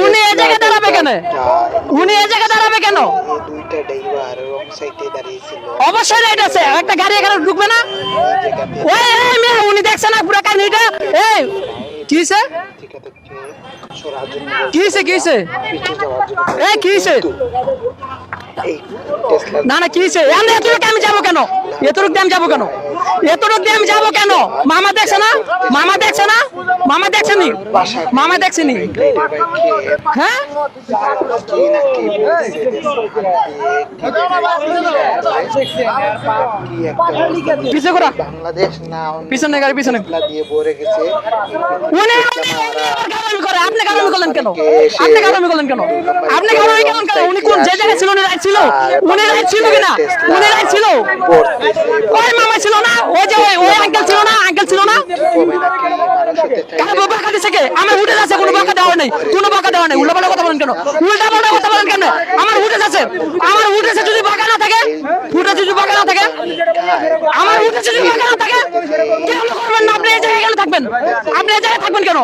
উনি এই জায়গায় দাঁড়াবে কেন? উনি এই জায়গায় দাঁড়াবে কেন? দুইটা ড্রাইভার রং সাইডে দাঁড়িয়েছিল। অবশ্যই রাইট আছে, একটা গাড়ি এখানে ঢুকবে না? ওই এই মেয়ে, উনি দেখছে না পুরো কাহিনীটা? এই কি হইছে? থেকে সরার জন্য কি হইছে? কি হইছে? পিছু যাওয়ার জন্য এই কি হইছে? এই টেসলা না না কি হইছে? আমি এতটুকু আমি যাবো কেন? এতটুকু আমি যাবো কেন? এতটুকু আমি যাবো কেন? মামা দেখছে না? মামা দেখছে না? মামা দেখছেনি? মামা দেখছেনি? হ্যাঁ কি না কি বলছে কি একটা পিছে করা বাংলাদেশ না পিছনে গাড়ি পিছনে। টেসলা দিয়ে ভরে গেছে। উনি গালামি করে, আপনি গালামি করলেন কেন? আপনি গালামি করলেন কেন? আপনি গালামি কেন করেন? উনি কোন যে জায়গায় ছিল? উনি রাইট ছিল? উনি রাইট ছিল কিনা? উনি রাইট ছিল? ওই মামা ছিল না? ওই যে ওই আঙ্কেল ছিল না? আঙ্কেল ছিল না? কার বকা দিছে কে? আমার উঠে যাচ্ছে, কোনো বকা দেওয়া নেই, কোনো বকা দেওয়া নেই। উল্টাপাল্টা কথা বলেন কেন? উল্টাপাল্টা কথা বলেন কেন? আমার উঠে যাচ্ছে, আমার উঠেছে যদি বকা না থাকে, উঠে যদি বকা না থাকে, আমার উঠেছে যদি বকা না থাকে, কেন করবেন না? আপনি এই জায়গায় কেন থাকবেন? আপনি এই জায়গায় থাকবেন কেন?